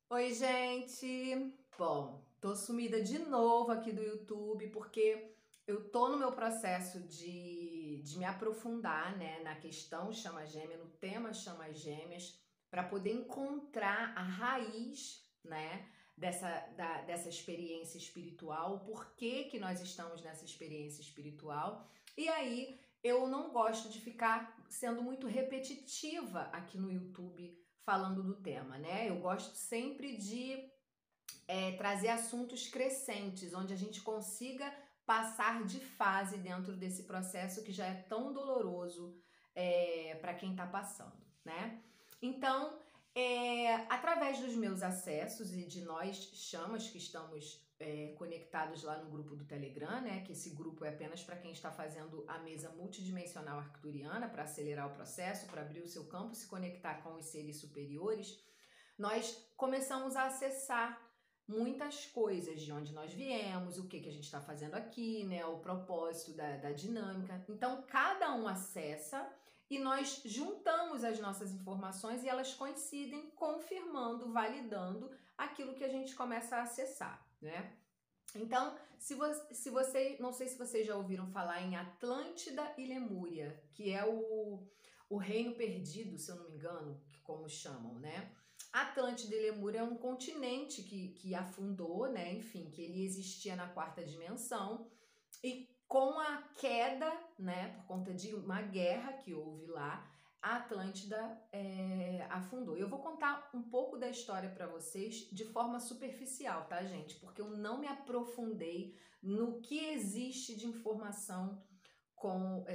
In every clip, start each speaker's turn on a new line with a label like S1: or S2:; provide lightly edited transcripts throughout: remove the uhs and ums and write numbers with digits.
S1: Oi, gente! Bom, tô sumida de novo aqui do YouTube porque eu tô no meu processo de me aprofundar, né, na questão chama gêmea, no tema chama gêmeas, para poder encontrar a raiz, né, dessa experiência espiritual, o porquê que nós estamos nessa experiência espiritual. E aí eu não gosto de ficar sendo muito repetitiva aqui no YouTube falando do tema, né? Eu gosto sempre de trazer assuntos crescentes, onde a gente consiga passar de fase dentro desse processo que já é tão doloroso para quem está passando, né? Então, através dos meus acessos e de nós chamas que estamos conectados lá no grupo do Telegram, né? Que esse grupo é apenas para quem está fazendo a mesa multidimensional arcturiana para acelerar o processo, para abrir o seu campo, se conectar com os seres superiores. Nós começamos a acessar muitas coisas de onde nós viemos, o que a gente está fazendo aqui, né? O propósito da dinâmica. Então, cada um acessa e nós juntamos as nossas informações e elas coincidem, confirmando, validando aquilo que a gente começa a acessar, né? Então, se você, não sei se vocês já ouviram falar em Atlântida e Lemúria, que é o reino perdido, se eu não me engano, como chamam, né? Atlântida e Lemúria é um continente que afundou, né? Enfim, que ele existia na quarta dimensão e com a queda, né, por conta de uma guerra que houve lá, a Atlântida afundou. Eu vou contar um pouco da história para vocês de forma superficial, tá, gente? Porque eu não me aprofundei no que existe de informação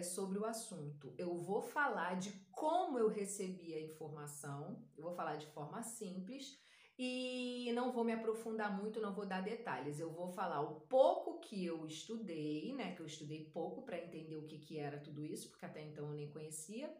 S1: sobre o assunto. Eu vou falar de como eu recebi a informação, eu vou falar de forma simples e não vou me aprofundar muito, não vou dar detalhes. Eu vou falar o pouco que eu estudei, né? Que eu estudei pouco para entender o que era tudo isso, porque até então eu nem conhecia.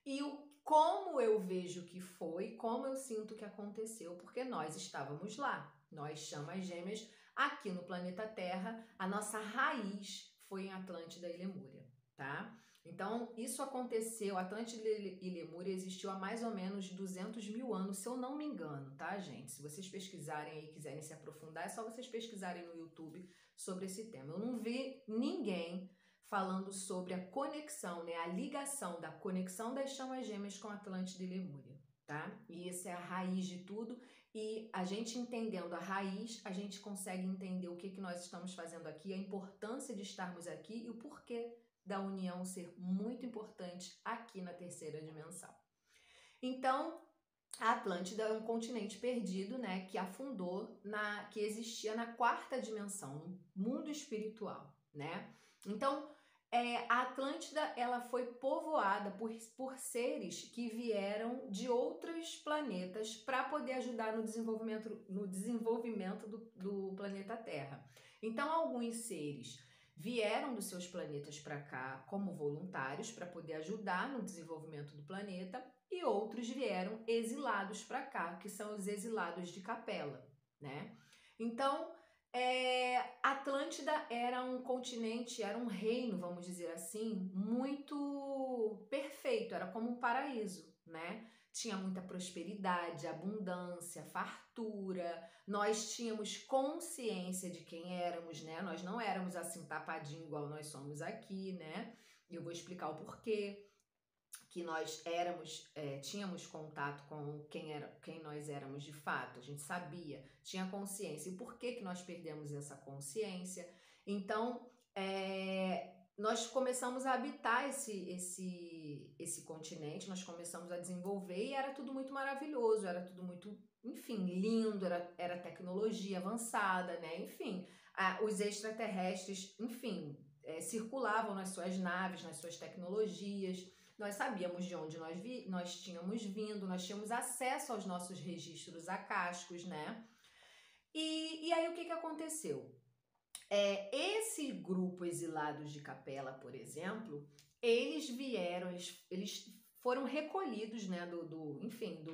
S1: E como eu vejo que foi, como eu sinto que aconteceu, porque nós estávamos lá. Nós, chamas gêmeas, aqui no planeta Terra, a nossa raiz foi em Atlântida e Lemúria, tá? Então, isso aconteceu, Atlântida e Lemúria existiu há mais ou menos 200 mil anos, se eu não me engano, tá, gente? Se vocês pesquisarem aí e quiserem se aprofundar, é só vocês pesquisarem no YouTube sobre esse tema. Eu não vi ninguém falando sobre a conexão, né, a ligação da conexão das chamas gêmeas com Atlântida e Lemúria, tá? E essa é a raiz de tudo e a gente entendendo a raiz, a gente consegue entender o que nós estamos fazendo aqui, a importância de estarmos aqui e o porquê da união ser muito importante aqui na terceira dimensão. Então, a Atlântida é um continente perdido, né, que afundou que existia na quarta dimensão, no mundo espiritual, né? Então, a Atlântida ela foi povoada por seres que vieram de outros planetas para poder ajudar no desenvolvimento do planeta Terra. Então, alguns seres vieram dos seus planetas para cá como voluntários para poder ajudar no desenvolvimento do planeta e outros vieram exilados para cá, que são os exilados de Capela, né? Então, Atlântida era um continente, era um reino, vamos dizer assim, muito perfeito, era como um paraíso, né? Tinha muita prosperidade, abundância, fartura. Nós tínhamos consciência de quem éramos, né? Nós não éramos assim tapadinho igual nós somos aqui, né? E eu vou explicar o porquê que nós tínhamos contato com quem nós éramos de fato, a gente sabia, tinha consciência. E por que nós perdemos essa consciência? Então, nós começamos a habitar esse continente, nós começamos a desenvolver e era tudo muito maravilhoso, era tudo muito, enfim, lindo, era tecnologia avançada, né? Enfim, os extraterrestres, enfim, circulavam nas suas naves, nas suas tecnologias. Nós sabíamos de onde nós tínhamos vindo, nós tínhamos acesso aos nossos registros acásticos, né? E aí o que aconteceu? Esse grupo Exilados de Capela, por exemplo, eles vieram, eles foram recolhidos, né, enfim,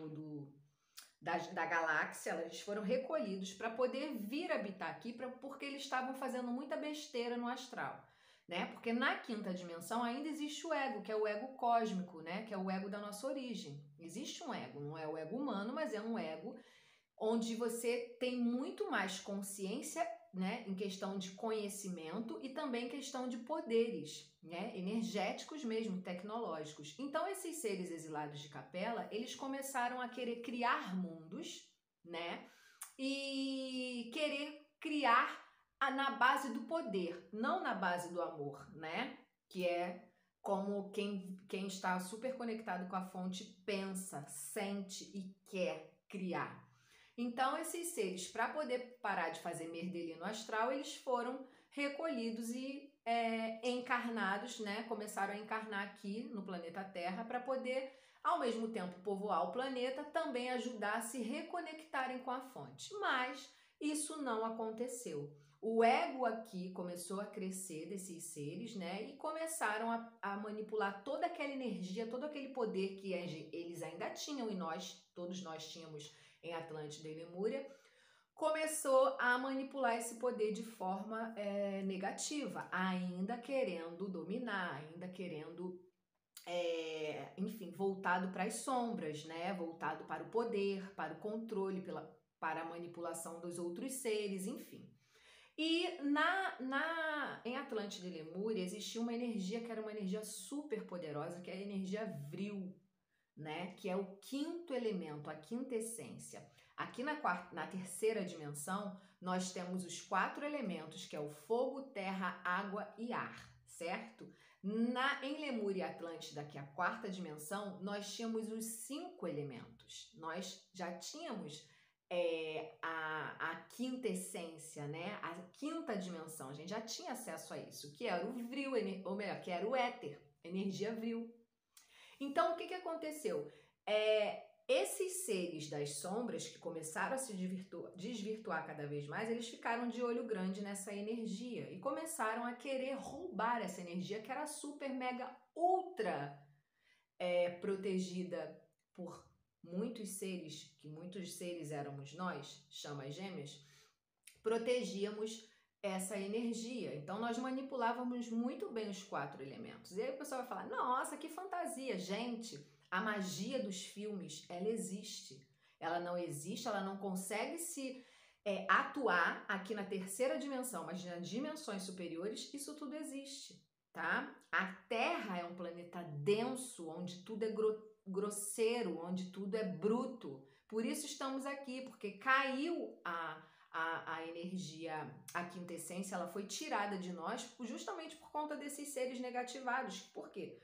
S1: da galáxia, eles foram recolhidos para poder vir habitar aqui, porque eles estavam fazendo muita besteira no astral, né? Porque na quinta dimensão ainda existe o ego, que é o ego cósmico, né? Que é o ego da nossa origem. Existe um ego, não é o ego humano, mas é um ego onde você tem muito mais consciência, né, em questão de conhecimento e também questão de poderes, né, energéticos mesmo, tecnológicos. Então, esses seres exilados de Capela, eles começaram a querer criar mundos, né, e querer criar na base do poder, não na base do amor, né, que é como quem está super conectado com a fonte pensa, sente e quer criar. Então, esses seres, para poder parar de fazer merdelino astral, eles foram recolhidos e encarnados, né? Começaram a encarnar aqui no planeta Terra para poder, ao mesmo tempo, povoar o planeta, também ajudar a se reconectarem com a fonte. Mas isso não aconteceu. O ego aqui começou a crescer desses seres, né? E começaram a manipular toda aquela energia, todo aquele poder que eles ainda tinham e todos nós tínhamos em Atlântida e Lemúria, começou a manipular esse poder de forma negativa, ainda querendo dominar, ainda querendo, enfim, voltado para as sombras, né? Voltado para o poder, para o controle, para a manipulação dos outros seres, enfim. E em Atlântida e Lemúria existia uma energia que era uma energia super poderosa, que é a energia Vril, né? Que é o quinto elemento, a quinta essência. Aqui na terceira dimensão, nós temos os 4 elementos, que é o fogo, terra, água e ar, certo? Em Lemúria e Atlântida, que é a quarta dimensão, nós tínhamos os 5 elementos. Nós já tínhamos a quinta essência, né? A quinta dimensão. A gente já tinha acesso a isso, que era o vril, ou melhor, que era o éter, energia vril. Então, o que aconteceu? Esses seres das sombras que começaram a se desvirtuar cada vez mais, eles ficaram de olho grande nessa energia e começaram a querer roubar essa energia que era super, mega, ultra protegida por muitos seres, que muitos seres éramos nós, chamas gêmeas, protegíamos essa energia. Então, nós manipulávamos muito bem os 4 elementos. E aí o pessoal vai falar, nossa, que fantasia. Gente, a magia dos filmes, ela existe. Ela não existe, ela não consegue se atuar aqui na terceira dimensão, mas nas dimensões superiores, isso tudo existe, tá? A Terra é um planeta denso, onde tudo é grosseiro, onde tudo é bruto. Por isso estamos aqui, porque caiu a energia, a quinta essência, ela foi tirada de nós justamente por conta desses seres negativados. Por quê?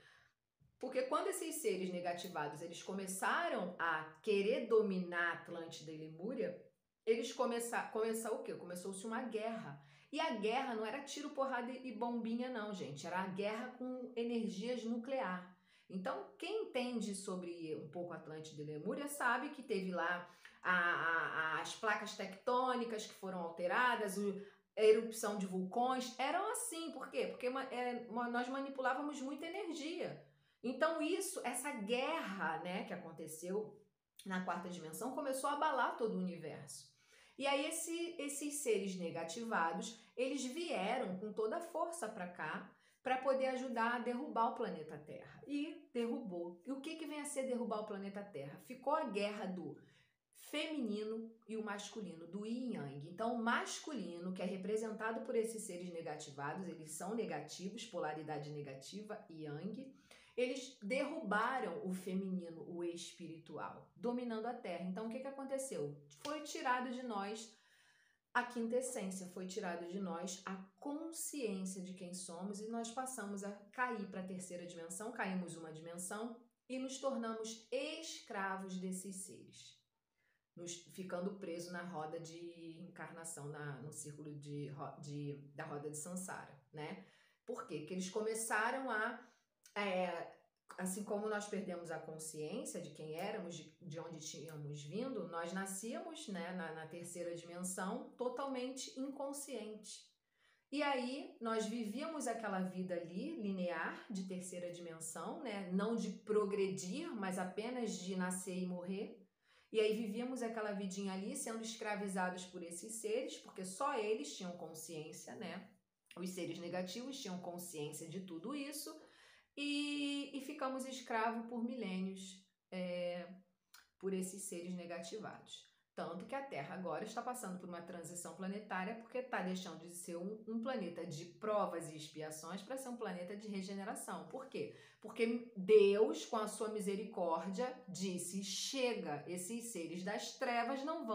S1: Porque quando esses seres negativados eles começaram a querer dominar Atlântida e Lemúria, eles começou o quê? Começou-se uma guerra. E a guerra não era tiro, porrada e bombinha, não, gente. Era a guerra com energias nuclear. Então, quem entende sobre um pouco Atlântida e Lemúria sabe que teve lá as placas tectônicas que foram alteradas, a erupção de vulcões. Eram assim, por quê? Porque nós manipulávamos muita energia. Então essa guerra, né, que aconteceu na quarta dimensão começou a abalar todo o universo. E aí esses seres negativados, eles vieram com toda a força para cá para poder ajudar a derrubar o planeta Terra. E derrubou. E o que vem a ser derrubar o planeta Terra? Ficou a guerra do feminino e o masculino, do yin e yang. Então, o masculino, que é representado por esses seres negativados, eles são negativos, polaridade negativa, yang, eles derrubaram o feminino, o espiritual, dominando a Terra. Então, o que aconteceu? Foi tirado de nós a quinta essência, foi tirado de nós a consciência de quem somos e nós passamos a cair para a terceira dimensão, caímos uma dimensão e nos tornamos escravos desses seres, ficando preso na roda de encarnação, no círculo da roda de Sansara, né? Por quê? Porque eles começaram assim como nós perdemos a consciência de quem éramos, de onde tínhamos vindo, nós nascíamos, né, na terceira dimensão totalmente inconsciente. E aí nós vivíamos aquela vida ali, linear, de terceira dimensão, né? Não de progredir, mas apenas de nascer e morrer. E aí vivíamos aquela vidinha ali, sendo escravizados por esses seres, porque só eles tinham consciência, né? Os seres negativos tinham consciência de tudo isso. E ficamos escravos por milênios por esses seres negativados. Tanto que a Terra agora está passando por uma transição planetária porque está deixando de ser um planeta de provas e expiações para ser um planeta de regeneração. Por quê? Porque Deus, com a sua misericórdia, disse: chega, esses seres das trevas não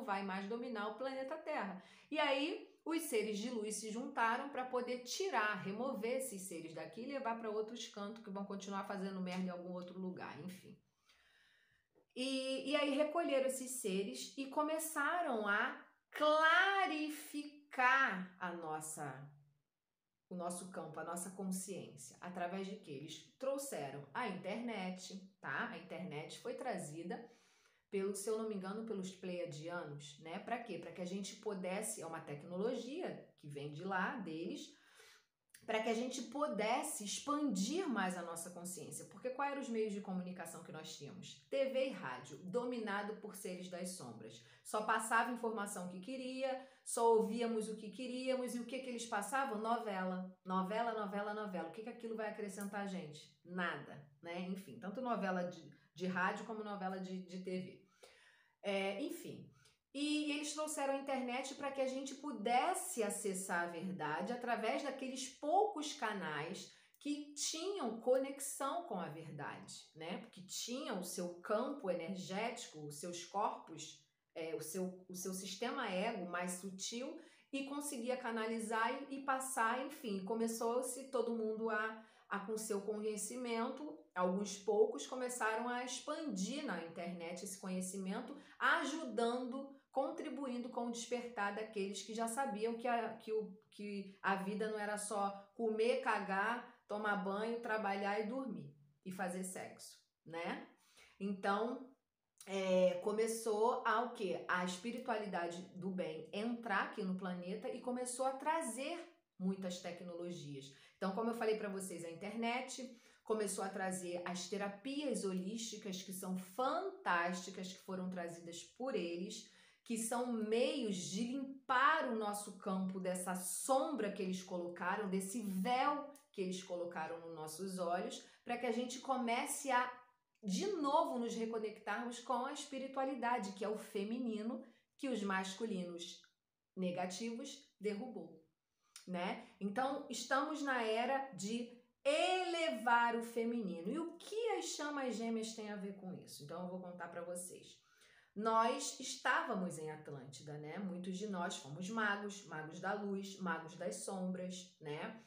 S1: vai mais dominar o planeta Terra. E aí os seres de luz se juntaram para poder remover esses seres daqui e levar para outros cantos que vão continuar fazendo merda em algum outro lugar, enfim. E aí recolheram esses seres e começaram a clarificar o nosso campo, a nossa consciência. Através de que eles trouxeram a internet, tá? A internet foi trazida se eu não me engano, pelos pleiadianos, né? Para quê? Para que a gente pudesse, é uma tecnologia que vem de lá, deles, para que a gente pudesse expandir mais a nossa consciência. Porque quais eram os meios de comunicação que nós tínhamos? TV e rádio, dominado por seres das sombras. Só passava informação que queria, só ouvíamos o que queríamos, e o que eles passavam? Novela. Novela, novela, novela. O que aquilo vai acrescentar a gente? Nada, né? Enfim, tanto novela de rádio como novela de TV. Enfim, e eles trouxeram a internet para que a gente pudesse acessar a verdade através daqueles poucos canais que tinham conexão com a verdade, né? Porque tinham o seu campo energético, os seus corpos, o seu sistema ego mais sutil e conseguia canalizar e passar, enfim, começou-se todo mundo com seu conhecimento, alguns poucos começaram a expandir na internet esse conhecimento, ajudando, contribuindo com o despertar daqueles que já sabiam que a vida não era só comer, cagar, tomar banho, trabalhar e dormir e fazer sexo, né? Então, começou o quê? A espiritualidade do bem entrar aqui no planeta e começou a trazer muitas tecnologias. Então, como eu falei para vocês, a internet começou a trazer as terapias holísticas, que são fantásticas, que foram trazidas por eles, que são meios de limpar o nosso campo dessa sombra que eles colocaram, desse véu que eles colocaram nos nossos olhos, para que a gente comece a, de novo, nos reconectarmos com a espiritualidade, que é o feminino, que os masculinos negativos derrubou, né? Então, estamos na era de elevar o feminino. E o que as chamas gêmeas têm a ver com isso? Então, eu vou contar para vocês. Nós estávamos em Atlântida, né? Muitos de nós fomos magos, magos da luz, magos das sombras, né?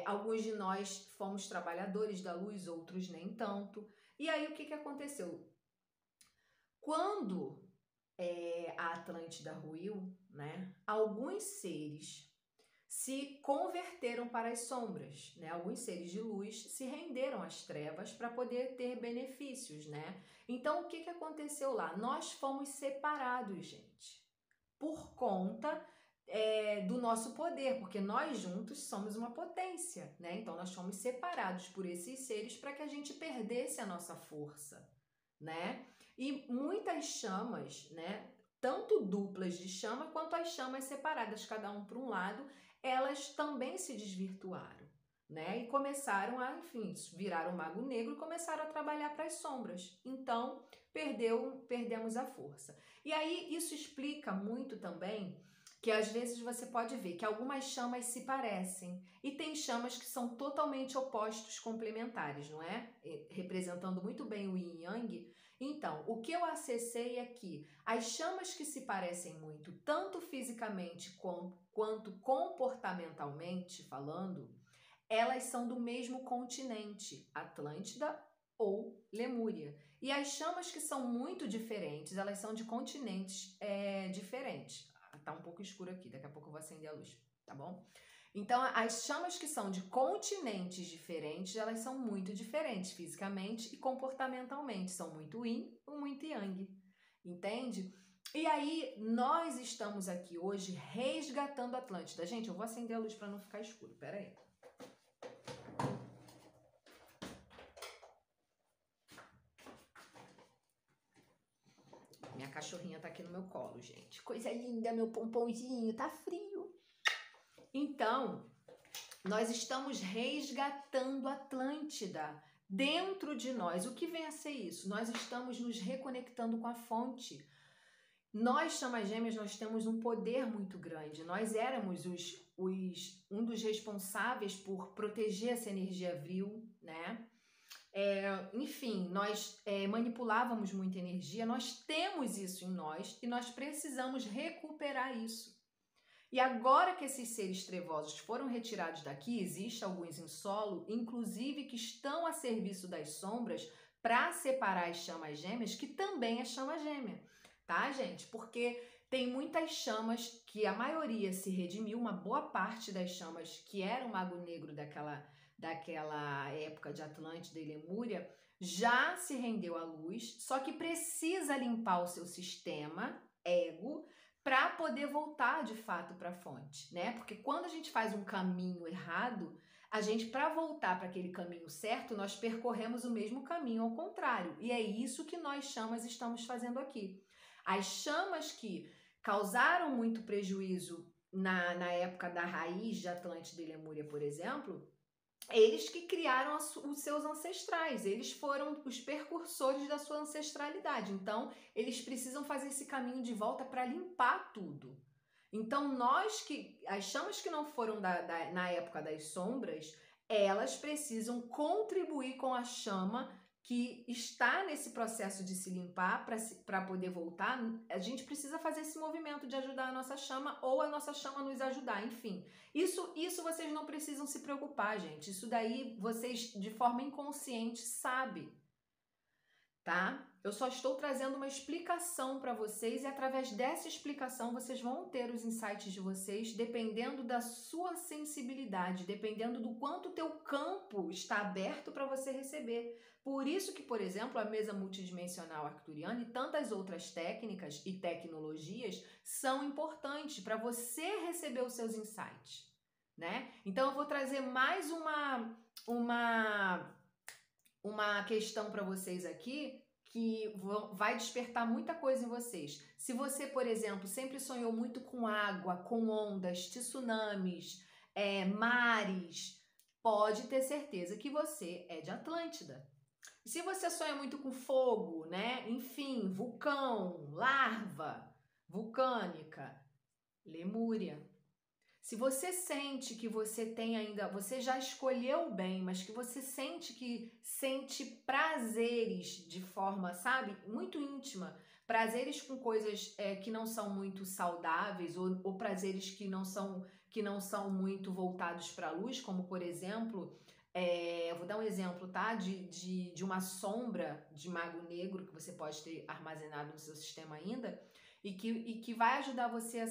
S1: Alguns de nós fomos trabalhadores da luz, outros nem tanto. E aí, o que aconteceu? Quando a Atlântida ruiu, né? Alguns seres se converteram para as sombras, né? Alguns seres de luz se renderam às trevas para poder ter benefícios, né? Então, o que aconteceu lá? Nós fomos separados, gente, por conta do nosso poder, porque nós juntos somos uma potência, né? Então, nós fomos separados por esses seres para que a gente perdesse a nossa força, né? E muitas chamas, né? Tanto duplas de chama quanto as chamas separadas, cada um para um lado, elas também se desvirtuaram, né? E começaram a, enfim, viraram mago negro e começaram a trabalhar para as sombras. Então, perdemos a força. E aí, isso explica muito também que às vezes você pode ver que algumas chamas se parecem e tem chamas que são totalmente opostos, complementares, não é? Representando muito bem o Yin e Yang. Então, o que eu acessei é que as chamas que se parecem muito, tanto fisicamente quanto comportamentalmente falando, elas são do mesmo continente, Atlântida ou Lemúria. E as chamas que são muito diferentes, elas são de continentes diferentes. Tá um pouco escuro aqui, daqui a pouco eu vou acender a luz, tá bom? Então, as chamas que são de continentes diferentes, elas são muito diferentes fisicamente e comportamentalmente. São muito yin e muito yang, entende? E aí, nós estamos aqui hoje resgatando a Atlântida. Gente, eu vou acender a luz para não ficar escuro, peraí. Minha cachorrinha tá aqui no meu colo, gente. Coisa linda, meu pomponzinho, tá frio. Então, nós estamos resgatando a Atlântida. dentro de nós. O que vem a ser isso? Nós estamos nos reconectando com a fonte. Nós, chamas gêmeas, nós temos um poder muito grande. Nós éramos um dos responsáveis por proteger essa energia vil, né? Enfim, nós manipulávamos muita energia, nós temos isso em nós e nós precisamos recuperar isso. E agora que esses seres trevosos foram retirados daqui, existe alguns em solo, inclusive que estão a serviço das sombras para separar as chamas gêmeas, que também é chama gêmea, tá, gente? Porque tem muitas chamas que a maioria se redimiu, uma boa parte das chamas que era o Mago Negro daquela época de Atlântida e Lemúria já se rendeu à luz, só que precisa limpar o seu sistema ego para poder voltar de fato para a fonte, né? Porque quando a gente faz um caminho errado, a gente, para voltar para aquele caminho certo, nós percorremos o mesmo caminho ao contrário. E é isso que nós chamas estamos fazendo aqui. As chamas que causaram muito prejuízo na época da raiz de Atlântida e Lemúria, por exemplo, eles que criaram os seus ancestrais, eles foram os precursores da sua ancestralidade. Então, eles precisam fazer esse caminho de volta para limpar tudo. Então, as chamas que não foram na época das sombras, elas precisam contribuir com a chama que está nesse processo de se limpar para poder voltar. A gente precisa fazer esse movimento de ajudar a nossa chama ou a nossa chama nos ajudar, enfim. Isso vocês não precisam se preocupar, gente. Isso daí vocês, de forma inconsciente, sabem, tá? Eu só estou trazendo uma explicação para vocês e através dessa explicação vocês vão ter os insights de vocês, dependendo da sua sensibilidade, dependendo do quanto o teu campo está aberto para você receber. Por isso que, por exemplo, a mesa multidimensional arcturiana e tantas outras técnicas e tecnologias são importantes para você receber os seus insights, né? Então eu vou trazer mais uma questão para vocês aqui que vai despertar muita coisa em vocês. Se você, por exemplo, sempre sonhou muito com água, com ondas, tsunamis, mares, pode ter certeza que você é de Atlântida. Se você sonha muito com fogo, né? Enfim, vulcão, larva vulcânica, Lemúria. Se você sente que você já escolheu bem, mas que você sente prazeres de forma, sabe, muito íntima, prazeres com coisas que não são muito saudáveis ou prazeres que não são muito voltados para a luz, como por exemplo, eu vou dar um exemplo, tá? De uma sombra de mago negro que você pode ter armazenado no seu sistema ainda e que vai ajudar você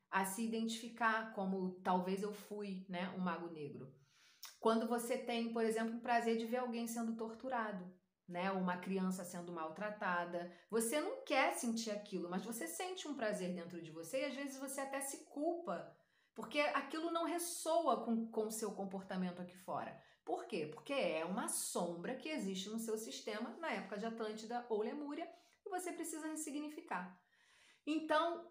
S1: a se identificar como talvez eu fui, né, um mago negro. Quando você tem, por exemplo, o prazer de ver alguém sendo torturado, né, uma criança sendo maltratada, você não quer sentir aquilo, mas você sente um prazer dentro de você e às vezes você até se culpa, porque aquilo não ressoa com o seu comportamento aqui fora. Por quê? Porque é uma sombra que existe no seu sistema na época de Atlântida ou Lemúria e você precisa ressignificar. Então,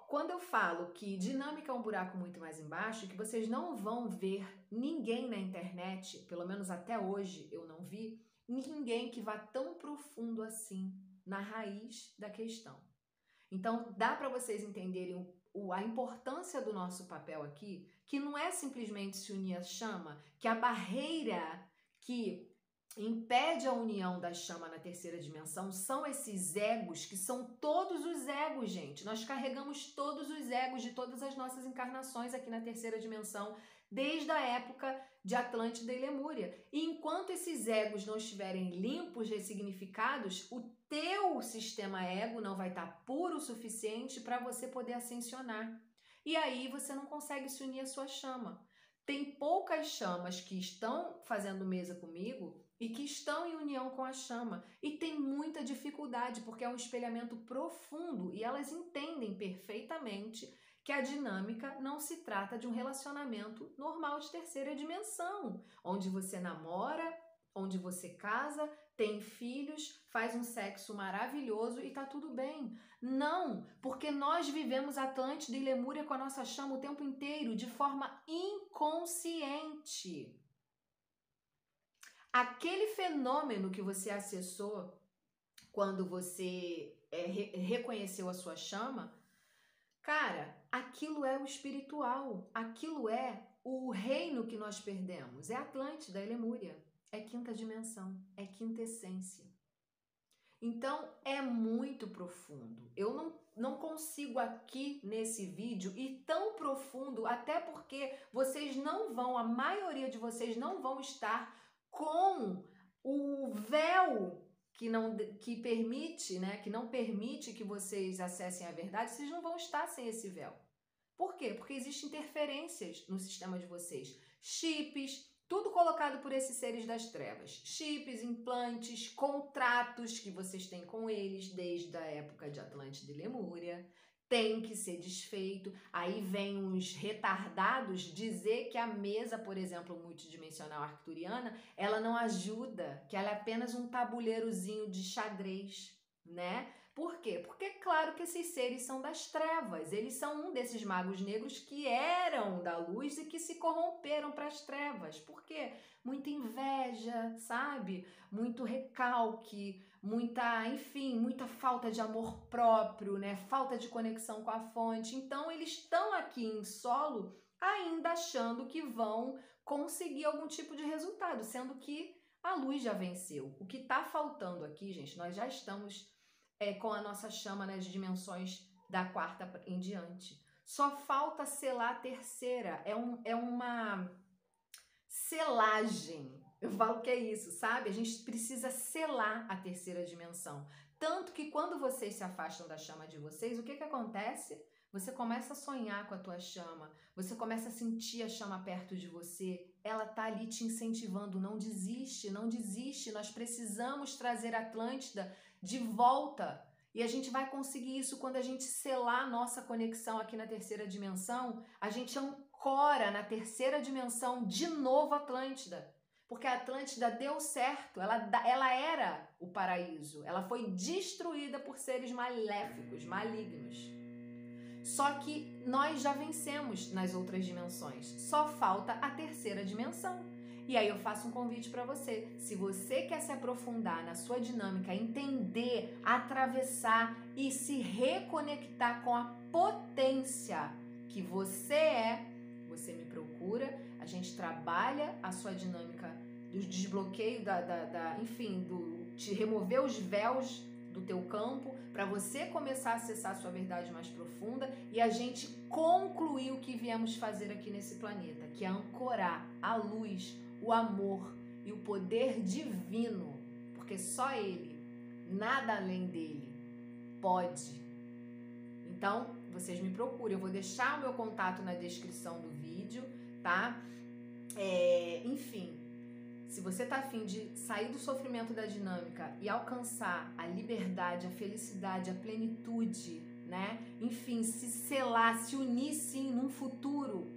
S1: quando eu falo que dinâmica é um buraco muito mais embaixo, que vocês não vão ver ninguém na internet, pelo menos até hoje eu não vi, ninguém que vá tão profundo assim na raiz da questão. Então, dá para vocês entenderem a importância do nosso papel aqui, que não é simplesmente se unir à chama, que a barreira que impede a união da chama na terceira dimensão são esses egos, que são todos os egos, gente. Nós carregamos todos os egos de todas as nossas encarnações aqui na terceira dimensão, desde a época de Atlântida e Lemúria. E enquanto esses egos não estiverem limpos, ressignificados, o teu sistema ego não vai estar puro o suficiente para você poder ascensionar. E aí você não consegue se unir à sua chama. Tem poucas chamas que estão fazendo mesa comigo e que estão em união com a chama. E tem muita dificuldade, porque é um espelhamento profundo e elas entendem perfeitamente que a dinâmica não se trata de um relacionamento normal de terceira dimensão, onde você namora, onde você casa, tem filhos, faz um sexo maravilhoso e tá tudo bem. Não, porque nós vivemos Atlântida e Lemúria com a nossa chama o tempo inteiro, de forma inconsciente. aquele fenômeno que você acessou quando você reconheceu a sua chama, cara, aquilo é o espiritual, aquilo é o reino que nós perdemos, é Atlântida, é Lemúria, é quinta dimensão, é quinta essência. Então é muito profundo. Eu não consigo aqui nesse vídeo ir tão profundo, até porque vocês não vão, a maioria de vocês não vão estar com o véu que permite, né, que não permite que vocês acessem a verdade, vocês não vão estar sem esse véu. Por quê? Porque existem interferências no sistema de vocês. Chips, tudo colocado por esses seres das trevas. Chips, implantes, contratos que vocês têm com eles desde a época de Atlântida e Lemúria. Tem que ser desfeito. Aí vem uns retardados dizer que a mesa, por exemplo, multidimensional arcturiana, ela não ajuda, que ela é apenas um tabuleirozinho de xadrez, né? Por quê? Porque é claro que esses seres são das trevas, eles são um desses magos negros que eram da luz e que se corromperam para as trevas. Por quê? Muita inveja, sabe? Muito recalque, muita falta de amor próprio, né? Falta de conexão com a fonte. Então eles estão aqui em solo ainda achando que vão conseguir algum tipo de resultado, sendo que a luz já venceu. O que está faltando aqui, gente, nós já estamos com a nossa chama nas dimensões da quarta em diante. Só falta selar a terceira. É uma selagem. Eu falo que é isso, sabe? A gente precisa selar a terceira dimensão. Tanto que quando vocês se afastam da chama de vocês, o que acontece? Você começa a sonhar com a tua chama, você começa a sentir a chama perto de você, ela tá ali te incentivando, não desiste, não desiste, nós precisamos trazer Atlântida de volta. E a gente vai conseguir isso quando a gente selar a nossa conexão aqui na terceira dimensão, a gente ancora na terceira dimensão de novo Atlântida. Porque a Atlântida deu certo, ela era o paraíso, ela foi destruída por seres maléficos, malignos. Só que nós já vencemos nas outras dimensões, só falta a terceira dimensão. E aí eu faço um convite para você. Se você quer se aprofundar na sua dinâmica, entender, atravessar e se reconectar com a potência que você é, você me procura. A gente trabalha a sua dinâmica do desbloqueio, de remover os véus do teu campo, para você começar a acessar a sua verdade mais profunda e a gente concluir o que viemos fazer aqui nesse planeta, que é ancorar a luz, o amor e o poder divino, porque só Ele, nada além dele, pode. Então, vocês me procuram, eu vou deixar o meu contato na descrição do vídeo, tá? Enfim, se você tá afim de sair do sofrimento da dinâmica e alcançar a liberdade, a felicidade, a plenitude, né? Enfim, se selar, se unir sim num futuro.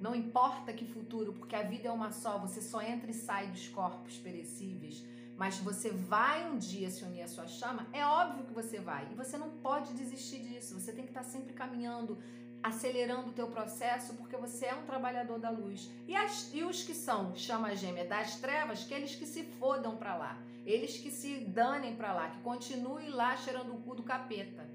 S1: Não importa que futuro, porque a vida é uma só, você só entra e sai dos corpos perecíveis, mas você vai um dia se unir à sua chama, é óbvio que você vai, e você não pode desistir disso, você tem que estar sempre caminhando, acelerando o teu processo, porque você é um trabalhador da luz. E os que são chama gêmea das trevas, que eles que se fodam pra lá, eles que se danem pra lá, que continuem lá cheirando o cu do capeta,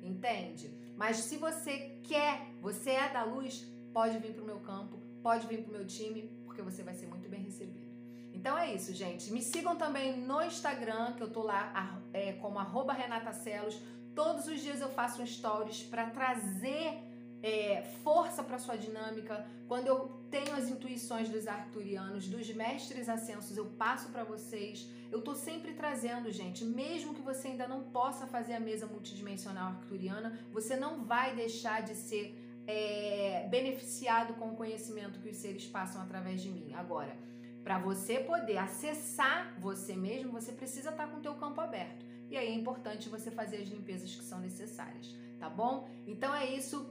S1: entende? Mas se você quer, você é da luz, pode vir pro meu campo, pode vir pro meu time, porque você vai ser muito bem recebido. Então é isso, gente. Me sigam também no Instagram, que eu tô lá como @RenataCelos. Todos os dias eu faço um stories para trazer força para sua dinâmica. Quando eu tenho as intuições dos arcturianos, dos mestres ascensos, eu passo para vocês. Eu tô sempre trazendo, gente, mesmo que você ainda não possa fazer a mesa multidimensional arcturiana, você não vai deixar de ser beneficiado com o conhecimento que os seres passam através de mim. Agora, para você poder acessar você mesmo, você precisa estar com o teu campo aberto. E aí é importante você fazer as limpezas que são necessárias, tá bom? Então é isso.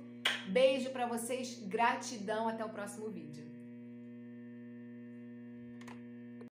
S1: Beijo para vocês, gratidão, até o próximo vídeo.